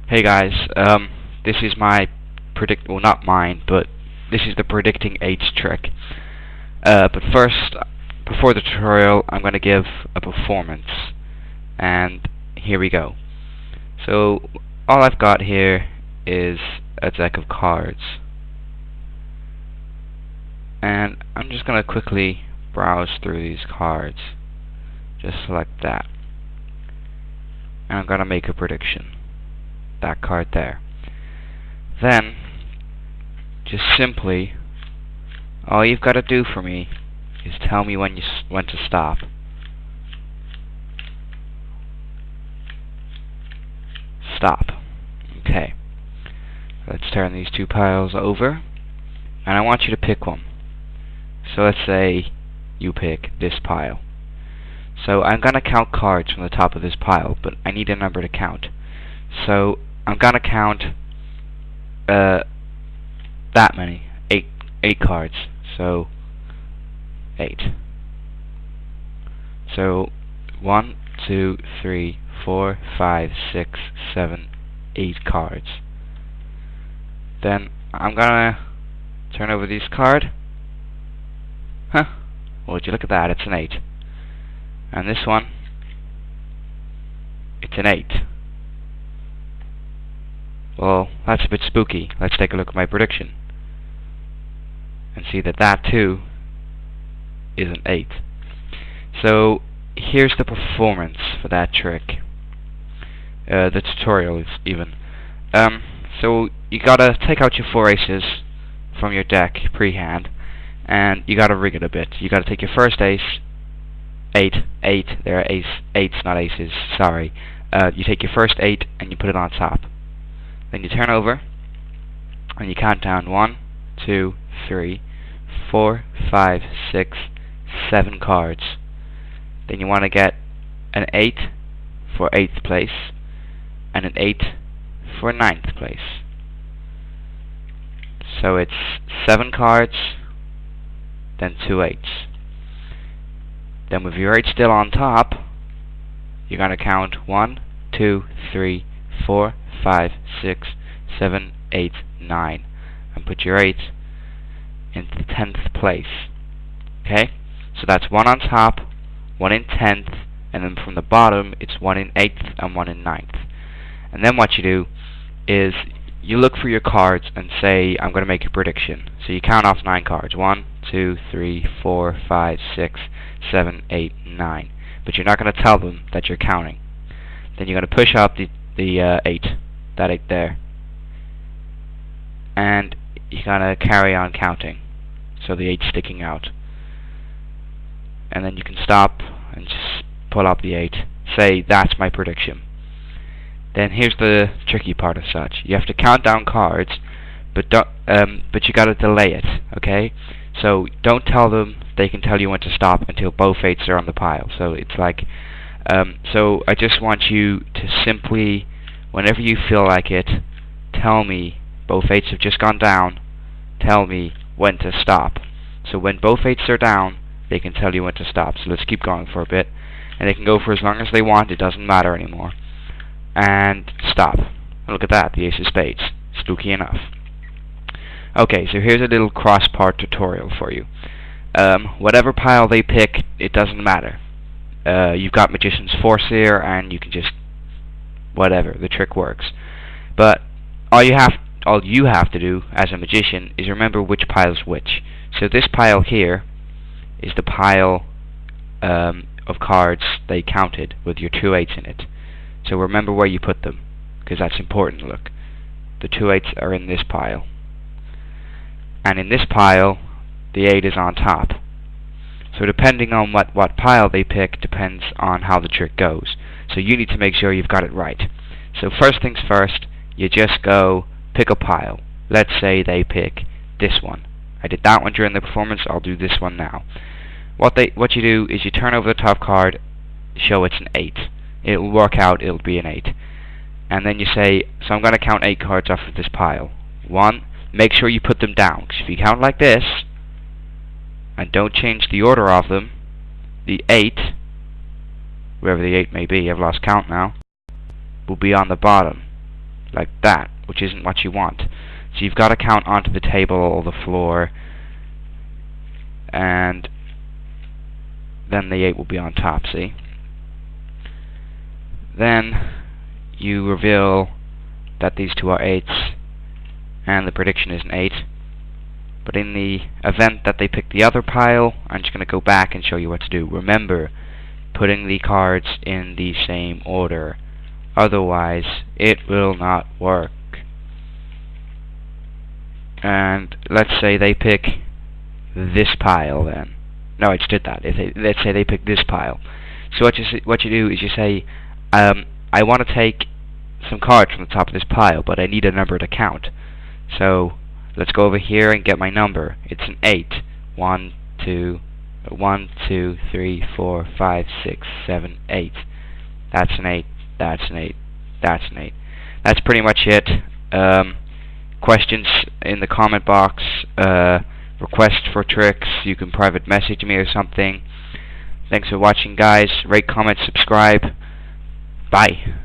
Hey guys, this is my well, not mine, but this is the predicting eights trick. But first, before the tutorial, I'm going to give a performance, and here we go. So all I've got here is a deck of cards, and I'm just going to quickly browse through these cards. Just select that, and I'm going to make a prediction. That card there. Then, just simply, all you've got to do for me is tell me when to stop. Stop. Okay. Let's turn these two piles over, and I want you to pick one. So let's say you pick this pile. So I'm going to count cards from the top of this pile, but I need a number to count. So I'm gonna count that many, eight cards. So 8. So 1, 2, 3, 4, 5, 6, 7, 8 cards. Then I'm gonna turn over this card. Well, would you look at that? It's an 8. And this one, it's an 8. Well, that's a bit spooky. Let's take a look at my prediction and see that that too is an 8. So here's the performance for that trick. The tutorial is even. So you gotta take out your 4 aces from your deck pre-hand, and you gotta rig it a bit. You gotta take your first ace, 8. There are eights, not aces. Sorry. You take your first 8 and you put it on top. Then you turn over and you count down 1, 2, 3, 4, 5, 6, 7 cards. Then you want to get an 8 for 8th place and an 8 for 9th place. So it's 7 cards, then 2 8s. Then with your 8 still on top, you're going to count 1, 2, 3, 4, 5, 6, 7, 8, 9, and put your 8 into the 10th place. Okay? So that's 1 on top, 1 in 10th, and then from the bottom it's 1 in 8th and 1 in 9th. And then what you do is you look for your cards and say, I'm going to make a prediction. So you count off 9 cards. 1, 2, 3, 4, 5, 6, 7, 8, 9. But you're not going to tell them that you're counting. Then you're going to push up the 8, that 8 there, and you're gonna carry on counting, so the 8's sticking out, and then you can stop and just pull up the 8. Say that's my prediction. Then here's the tricky part of such: you have to count down cards, but you gotta delay it. Okay, so don't tell them they can tell you when to stop until both 8's are on the pile. So it's like. So I just want you to simply, whenever you feel like it, tell me both 8's have just gone down, tell me when to stop. So when both 8's are down, they can tell you when to stop. So let's keep going for a bit, and they can go for as long as they want, it doesn't matter anymore. And stop. Look at that, the ace of spades. Spooky enough. Okay, so here's a little cross-part tutorial for you. Whatever pile they pick, it doesn't matter. You've got Magician's Force here, and you can just whatever, the trick works. But all you have to do as a magician is remember which pile's which. So this pile here is the pile of cards they counted with your 2 8's in it. So remember where you put them, because that's important. Look, the 2 8's are in this pile, and in this pile the 8 is on top. So depending on what pile they pick depends on how the trick goes. So you need to make sure you've got it right. So first things first, you just go pick a pile. Let's say they pick this one. I did that one during the performance, I'll do this one now. What you do is you turn over the top card, show it's an 8. It'll work out, it'll be an 8. And then you say, so I'm going to count 8 cards off of this pile. 1, make sure you put them down, because if you count like this, and don't change the order of them, the 8, wherever the 8 may be, I've lost count now, will be on the bottom. like that, which isn't what you want. So you've got to count onto the table or the floor, and then the 8 will be on top, see? Then you reveal that these two are 8s, and the prediction is an 8. But in the event that they pick the other pile, I'm just going to go back and show you what to do. Remember, putting the cards in the same order. Otherwise, it will not work. And let's say they pick this pile then. No, I just did that. Let's say they pick this pile. So what you do is you say, I want to take some cards from the top of this pile, but I need a number to count. So let's go over here and get my number. It's an 8. 1, 2, 3, 4, 5, 6, 7, 8. That's an 8. That's an 8. That's an 8. That's pretty much it. Questions in the comment box. Requests for tricks. You can private message me or something. Thanks for watching, guys. Rate, comment, subscribe. Bye.